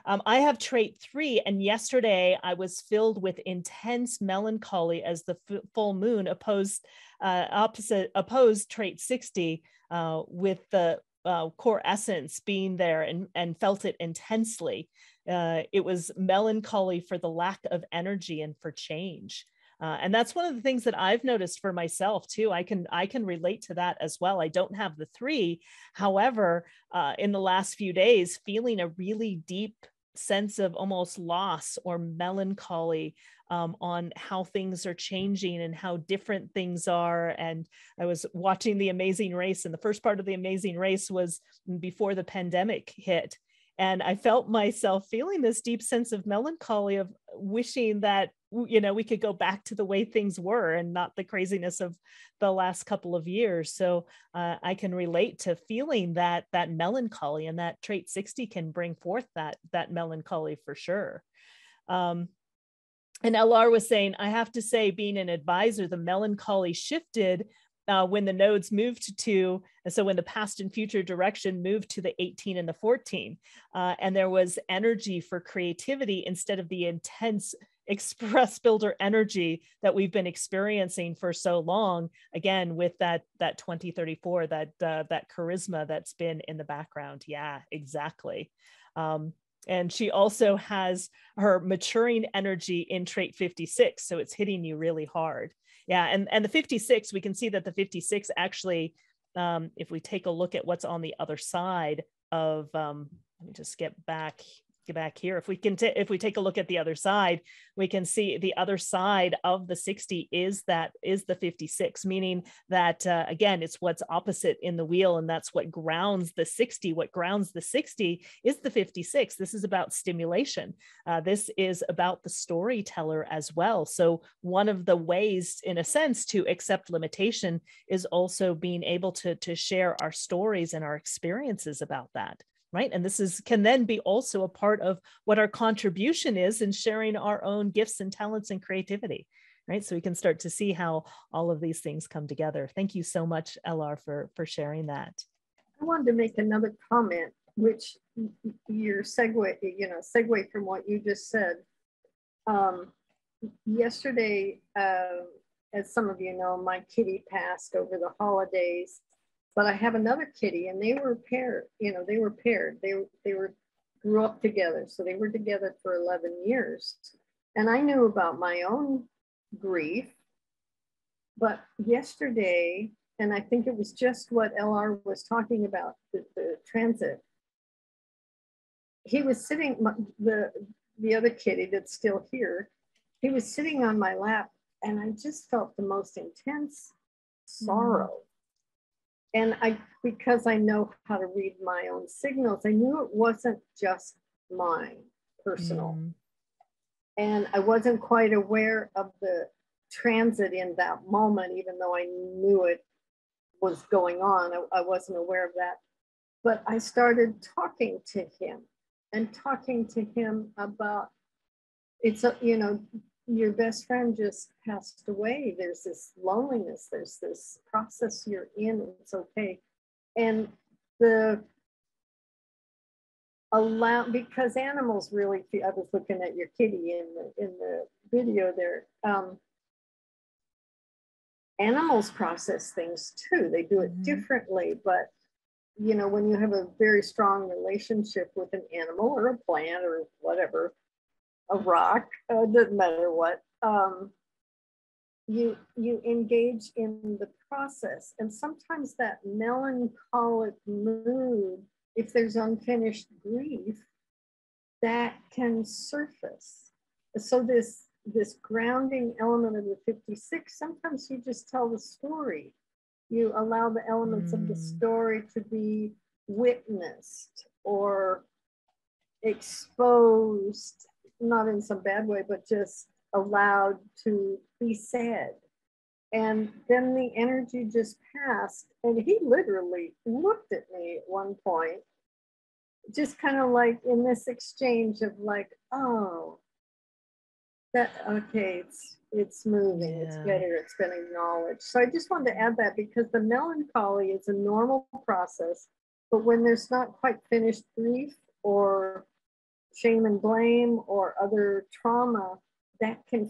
I have trait 3, and yesterday I was filled with intense melancholy as the full moon opposed trait 60 with the core essence being there, and felt it intensely. It was melancholy for the lack of energy and for change. And that's one of the things that I've noticed for myself too. I can relate to that as well. I don't have the 3. However, in the last few days, feeling a really deep sense of almost loss or melancholy on how things are changing and how different things are. And I was watching The Amazing Race, and the first part of The Amazing Race was before the pandemic hit. And I felt myself feeling this deep sense of melancholy, of wishing that, you know, we could go back to the way things were and not the craziness of the last couple of years. So I can relate to feeling that melancholy, and that trait 60 can bring forth that melancholy for sure. And LR was saying, I have to say, being an advisor, the melancholy shifted when the nodes moved to, so when the past and future direction moved to the 18 and the 14, and there was energy for creativity instead of the intense express builder energy that we've been experiencing for so long, again with that 2034, that charisma that's been in the background. Yeah, exactly. And she also has her maturing energy in trait 56, so it's hitting you really hard. Yeah, and the 56, we can see that the 56 actually, if we take a look at what's on the other side of, let me just get back here. If we take a look at the other side, we can see the other side of the 60 is the 56, meaning that again, it's what's opposite in the wheel, and that's what grounds the 60. What grounds the 60 is the 56. This is about stimulation. This is about the storyteller as well. So one of the ways, in a sense, to accept limitation is also being able to share our stories and our experiences about that. Right. And this can then be also a part of what our contribution is in sharing our own gifts and talents and creativity. Right. So we can start to see how all of these things come together. Thank you so much, LR, for sharing that. I wanted to make another comment, which your segue from what you just said. Yesterday, as some of you know, my kitty passed over the holidays. But I have another kitty, and they were paired. They were paired. They grew up together, so they were together for 11 years. And I knew about my own grief, but yesterday, and I think it was just what LR was talking about, the transit. He was sitting, the other kitty that's still here. He was sitting on my lap, and I just felt the most intense sorrow. And because I know how to read my own signals, I knew it wasn't just mine, personal. And I wasn't quite aware of the transit in that moment, even though I knew it was going on. I wasn't aware of that. But I started talking to him about, your best friend just passed away. There's this loneliness. There's this process you're in. It's okay. And because animals really feel, I was looking at your kitty in the video there. Animals process things too. They do it differently, but when you have a very strong relationship with an animal or a plant or whatever, a rock, doesn't matter what, you engage in the process. And sometimes that melancholic mood, if there's unfinished grief, that can surface. So this grounding element of the 56, sometimes you just tell the story. You allow the elements of the story to be witnessed or exposed, not in some bad way, but just allowed to be said. And then the energy just passed. And he literally looked at me at one point, just kind of like in this exchange of like, oh, okay, it's moving, it's better, it's been acknowledged. So I just wanted to add that because the melancholy is a normal process. But when there's not quite finished grief or shame and blame or other trauma, that can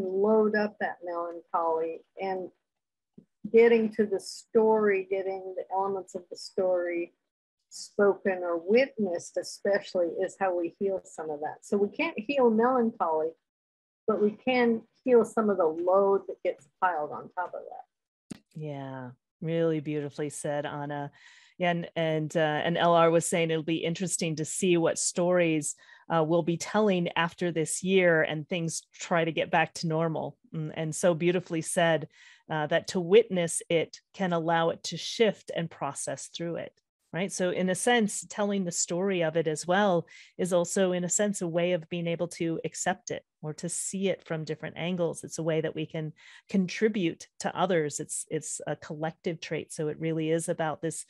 load up that melancholy. And getting to the story, getting the elements of the story spoken or witnessed especially, is how we heal some of that. So we can't heal melancholy, but we can heal some of the load that gets piled on top of that. Yeah, really beautifully said, Anna. Yeah, and LR was saying it'll be interesting to see what stories we'll be telling after this year and things try to get back to normal. And so beautifully said that to witness it can allow it to shift and process through it. Right. So in a sense, telling the story of it as well is also, in a sense, a way of being able to accept it or to see it from different angles. It's a way that we can contribute to others. It's a collective trait. So it really is about this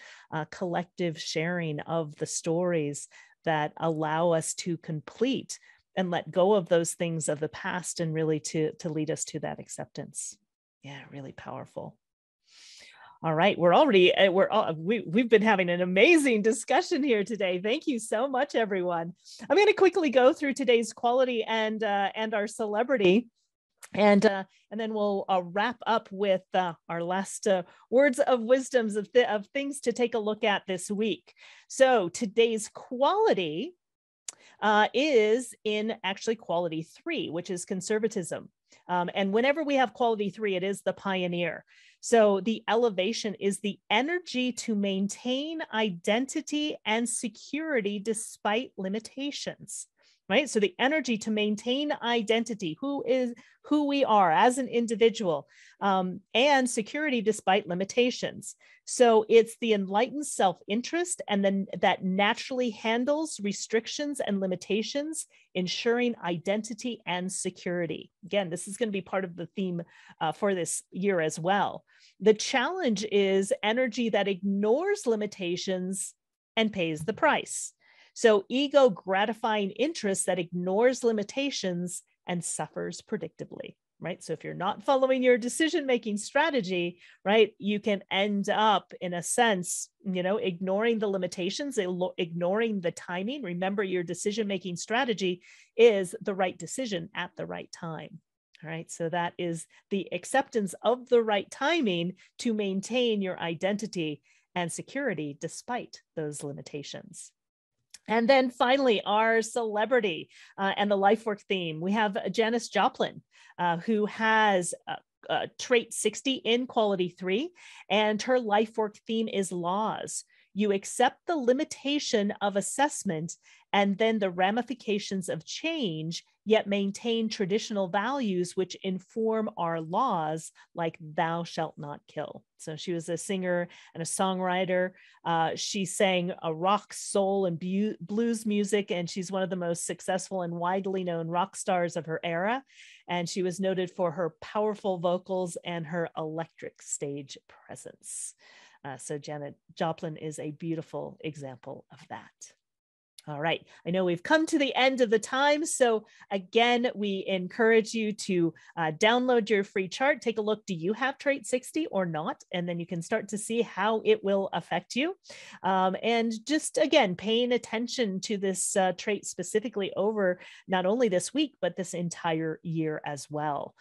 collective sharing of the stories that allow us to complete and let go of those things of the past and really to lead us to that acceptance. Yeah, really powerful. All right, we've been having an amazing discussion here today. Thank you so much, everyone. I'm going to quickly go through today's quality and our celebrity, and then we'll wrap up with our last words of wisdoms of things to take a look at this week. So today's quality is in actually quality 3, which is conservatism. And whenever we have quality 3, it is the pioneer. So the elevation is the energy to maintain identity and security despite limitations, right? So the energy to maintain identity, who we are as an individual, and security despite limitations. So it's the enlightened self-interest and then that naturally handles restrictions and limitations, ensuring identity and security. Again, this is going to be part of the theme for this year as well. The challenge is energy that ignores limitations and pays the price. So ego gratifying interest that ignores limitations and suffers predictably, right? So if you're not following your decision-making strategy, right, you can end up in a sense, ignoring the limitations, ignoring the timing. Remember, your decision-making strategy is the right decision at the right time. All right, so that is the acceptance of the right timing to maintain your identity and security despite those limitations. And then finally, our celebrity and the life work theme. We have Janice Joplin, who has trait 60 in quality 3, and her life work theme is laws. You accept the limitation of assessment and then the ramifications of change, yet maintain traditional values which inform our laws, like thou shalt not kill. So she was a singer and a songwriter. She sang a rock, soul, and blues music, and she's one of the most successful and widely known rock stars of her era. And she was noted for her powerful vocals and her electric stage presence. So Janet Joplin is a beautiful example of that. All right, I know we've come to the end of the time. So again, we encourage you to download your free chart. Take a look. Do you have trait 60 or not? And then you can start to see how it will affect you. And just again, paying attention to this trait specifically over not only this week, but this entire year as well.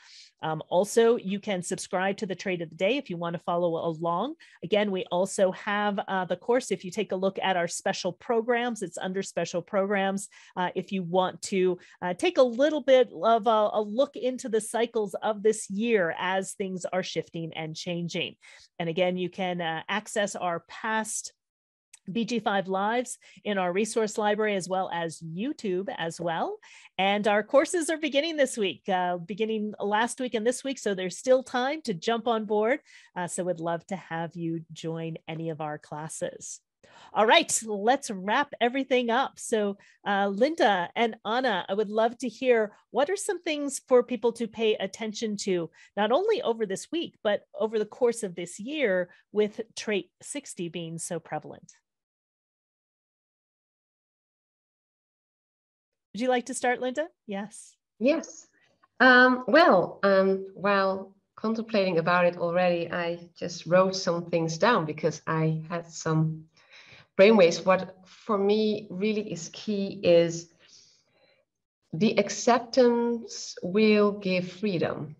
Also, you can subscribe to the Trait of the Day if you want to follow along. Again, we also have the course. If you take a look at our special programs, it's under special programs. If you want to take a little bit of a look into the cycles of this year as things are shifting and changing. And again, you can access our past BG5 lives in our resource library, as well as YouTube as well. And our courses are beginning this week, beginning last week and this week. So there's still time to jump on board. So we'd love to have you join any of our classes. All right, let's wrap everything up. So Linda and Anna, I would love to hear what are some things for people to pay attention to, not only over this week, but over the course of this year with trait 60 being so prevalent. Would you like to start, Linda? Yes. Yes. While contemplating about it already, I just wrote some things down because I had some brainwaves, what for me really is key is the acceptance will give freedom.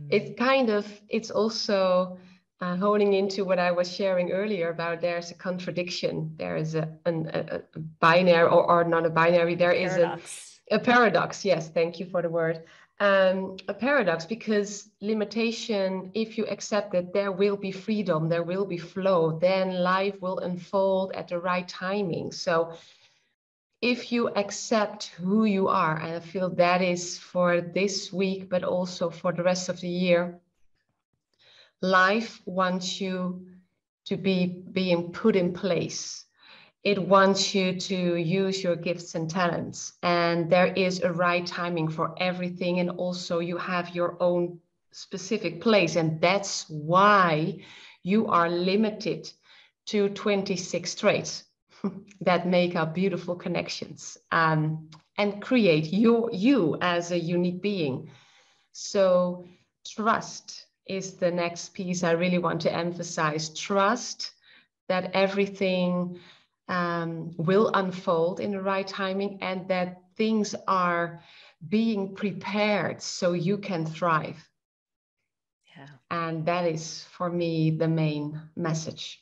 It's also honing into what I was sharing earlier about there's a contradiction. There is a binary or not a binary. There is a paradox. Yes, thank you for the word. A paradox, because limitation, if you accept that there will be freedom, there will be flow, then life will unfold at the right timing. So if you accept who you are, and I feel that is for this week, but also for the rest of the year, life wants you to be being put in place. It wants you to use your gifts and talents, and there is a right timing for everything. And also you have your own specific place. And that's why you are limited to 26 traits that make up beautiful connections, and create you as a unique being. So trust is the next piece I really want to emphasize. Trust that everything will unfold in the right timing, and that things are being prepared so you can thrive. Yeah. And that is, for me, the main message.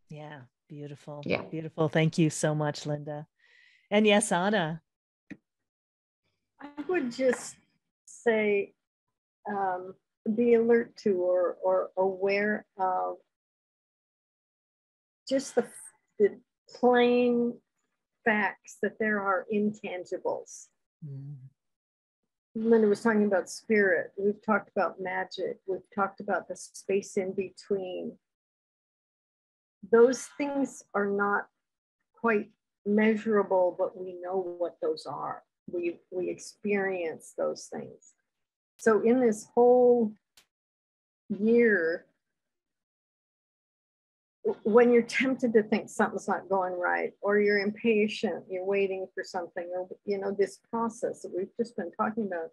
Yeah. Beautiful. Yeah. Beautiful. Thank you so much, Linda. And yes, Anna. I would just say, be alert to or aware of just the plain facts that there are intangibles. Linda was talking about spirit. We've talked about magic. We've talked about the space in between. Those things are not quite measurable, but we know what those are. We experience those things. So in this whole year, when you're tempted to think something's not going right, or you're impatient, you're waiting for something, or this process that we've just been talking about,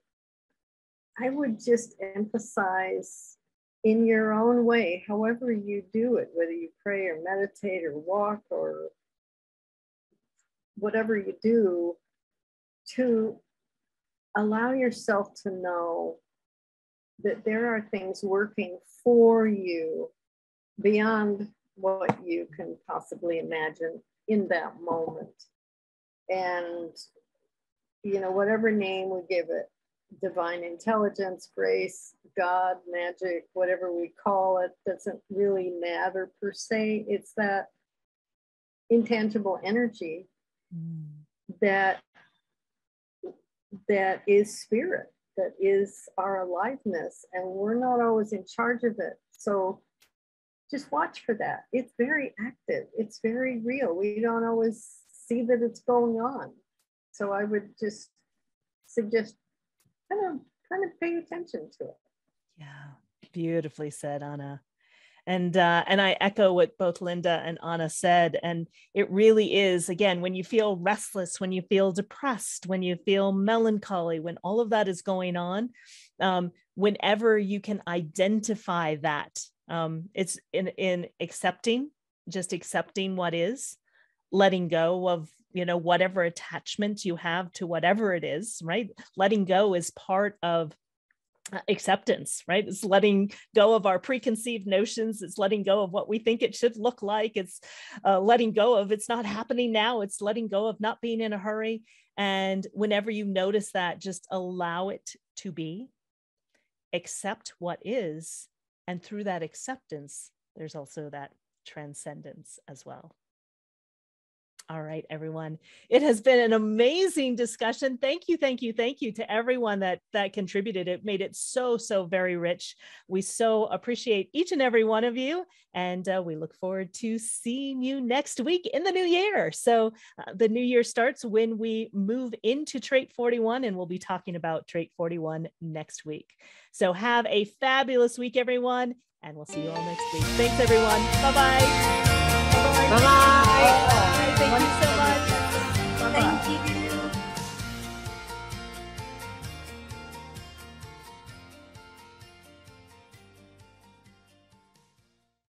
I would just emphasize, in your own way, however you do it, whether you pray or meditate or walk or whatever you do, to allow yourself to know that there are things working for you beyond what you can possibly imagine in that moment. And, whatever name we give it, divine intelligence, grace, God, magic, whatever we call it, doesn't really matter per se. It's that intangible energy that is spirit, that is our aliveness, and we're not always in charge of it. So just watch for that. It's very active. It's very real. We don't always see that it's going on. So I would just suggest kind of pay attention to it. Yeah, beautifully said, Anna. And I echo what both Linda and Anna said. And it really is, again, when you feel restless, when you feel depressed, when you feel melancholy, when all of that is going on, whenever you can identify that, it's in accepting, just accepting what is, letting go of, whatever attachment you have to whatever it is, right? Letting go is part of acceptance, right? It's letting go of our preconceived notions. It's letting go of what we think it should look like. It's letting go of it's not happening now. It's letting go of not being in a hurry. And whenever you notice that, just allow it to be, accept what is. And through that acceptance, there's also that transcendence as well. All right, everyone. It has been an amazing discussion. Thank you to everyone that contributed. It made it so very rich. We so appreciate each and every one of you, and we look forward to seeing you next week in the new year. So the new year starts when we move into Trait 41, and we'll be talking about Trait 41 next week. So have a fabulous week, everyone, and we'll see you all next week. Thanks, everyone. Bye-bye. Bye-bye.